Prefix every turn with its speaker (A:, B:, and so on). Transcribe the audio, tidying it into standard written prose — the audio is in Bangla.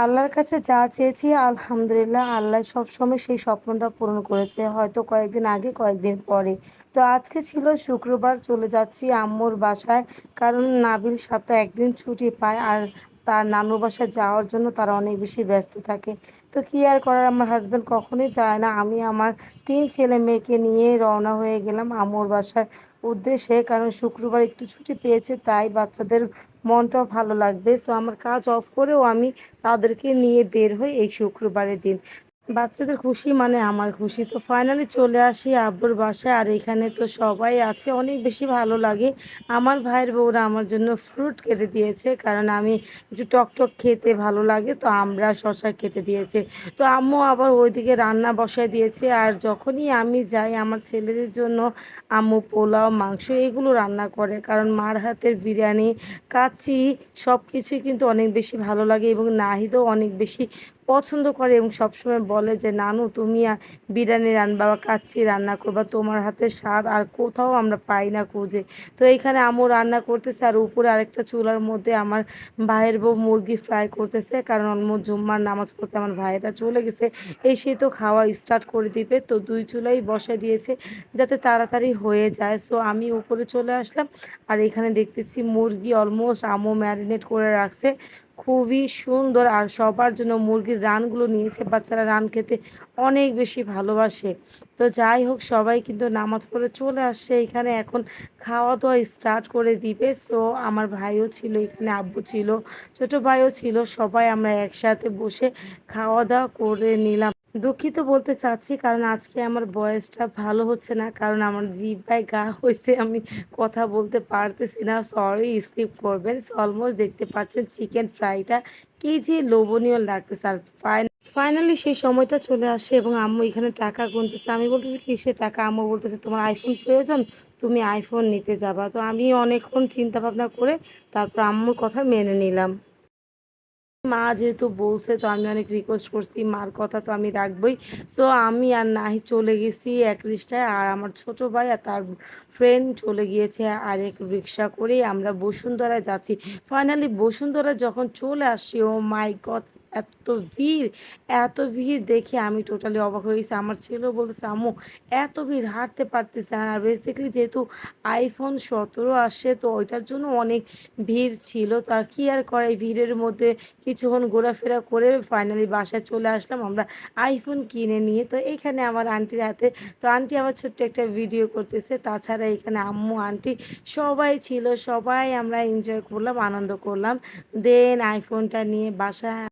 A: আল্লাহর কাছে যা চেয়েছি আলহামদুলিল্লাহ আল্লাহ সবসময় সেই স্বপ্নটা পূরণ করেছে। হয়তো কয়েকদিন আগে, কয়েকদিন পরে। তো আজকে ছিল শুক্রবার, চলে যাচ্ছি আম্মুর বাসায়। কারণ নাবিল সপ্তাহে ১ দিন ছুটি পায় আর তার নানুর বাসায় যাওয়ার জন্য তারা অনেক বেশি ব্যস্ত থাকে। তো কি আর করার, আমার হাসব্যান্ড কখনোই চায় না আমি আমার ৩ ছেলে মেয়েকে নিয়ে রওনা হয়ে গেলাম আম্মুর বাসার উদ্দেশ্যে। কারণ শুক্রবার একটু ছুটি পেয়েছে, তাই বাচ্চাদের মনটাও ভালো লাগবে। সো আমার কাজ অফ করেও আমি তাদেরকে নিয়ে বের হই এই শুক্রবারের দিন। বাচ্চাদের খুশি মানে আমার খুশি। তো ফাইনালি চলে আসি আব্বুর বাসায়। আর এখানে তো সবাই আছে, অনেক বেশি ভালো লাগে। আমার ভাইয়ের বউরা আমার জন্য ফ্রুট কেটে দিয়েছে, কারণ আমি একটু টক খেতে ভালো লাগে, তো আমরা শসা কেটে দিয়েছে। তো আম্মু আবার ওইদিকে রান্না বসায় দিয়েছে। আর যখনই আমি যাই আমার ছেলেদের জন্য আম্মু পোলাও, মাংস এগুলো রান্না করে, কারণ মার হাতের বিরিয়ানি, কাচ্চি সব কিছুই কিন্তু অনেক বেশি ভালো লাগে এবং নাহিদও অনেক বেশি পছন্দ করে এবং সবসময় বলে যে নানু তুমি বিরিয়ানি রান্না বা কাচ্চি রান্না করবা, তোমার হাতের স্বাদ আর কোথাও আমরা পাই না খুঁজে। তো এইখানে আম্মু রান্না করতেছে আর উপরে আরেকটা চুলার মধ্যে আমার ভাইয়ের বউ মুরগি ফ্রাই করতেছে, কারণ অন্য জুম্মার নামাজ পড়তে আমার ভাইয়েরা চলে গেছে, এসে তো খাওয়া স্টার্ট করে দিবে। তো ২ চুলাই বসায় দিয়েছে যাতে তাড়াতাড়ি হয়ে যায়। সো আমি উপরে চলে আসলাম। আর এখানে দেখতেছি মুরগি অলমোস্ট আম্মু ম্যারিনেট করে রাখছে, খুবই সুন্দর। আর সবার জন্য মুরগির রানগুলো নিয়েছে, বাচ্চারা রান খেতে অনেক বেশি ভালোবাসে। তো যাই হোক, সবাই কিন্তু নামাজ পড়ে চলে আসছে এখানে, এখন খাওয়া দাওয়া স্টার্ট করে দিবে। সো আমার ভাইও ছিল এখানে, আব্বু ছিল, ছোট ভাইও ছিল, সবাই আমরা একসাথে বসে খাওয়া দাওয়া করে নিলাম। দুঃখিত বলতে চাচ্ছি, কারণ আজকে আমার ভয়েসটা ভালো হচ্ছে না, কারণ আমার জিহ্বায় ঘা হয়েছে, আমি কথা বলতে পারতেছি না, সরি স্কিপ করবেন। অলমোস্ট দেখতে পাচ্ছেন চিকেন ফ্রাইটা কি যে লোভনীয় লাগতেছে। আর ফাইনালি সেই সময়টা চলে আসে এবং আম্মু এখানে টাকা গুনতেছে। আমি বলতেছি কিসের টাকা? আম্মু বলতেছে তোমার আইফোন প্রয়োজন, তুমি আইফোন নিতে যাবা। তো আমি অনেকক্ষণ চিন্তা ভাবনা করে তারপর আম্মুর কথা মেনে নিলাম। মা যেহেতু বলছে, তো আমি অনেক রিকোয়েস্ট করছি, মার কথা তো আমি রাখবই। সো আমি আর নাহি চলে গেছি এক রিক্সায়, আর আমার ছোট ভাই আর তার ফ্রেন্ড চলে গিয়েছে আরেক রিক্সা করেই আমরা বসুন্ধরায় যাচ্ছি। ফাইনালি বসুন্ধরা যখন চলে আসছি, ও মাই গড, এত ভিড়! এত ভিড় দেখে আমি টোটালি অবাক হয়ে গেছি। আমার ছেলেও বলতেছে আম্মু এত ভিড় হাঁটতে পারতেছে না। আর বেসিক্যালি যেহেতু iPhone 17 আসছে, তো ওইটার জন্য অনেক ভিড় ছিল। তো আর কি আর করে, এই ভিড়ের মধ্যে কিছুক্ষণ ঘোরাফেরা করে ফাইনালি বাসায় চলে আসলাম আমরা আইফোন কিনে নিয়ে। তো এখানে আমার আন্টির হাতে, তো আন্টি আমার ছোট্ট একটা ভিডিও করতেছে। তাছাড়া এখানে আম্মু, আন্টি সবাই ছিল, সবাই আমরা এনজয় করলাম, আনন্দ করলাম। দেন আইফোনটা নিয়ে বাসায়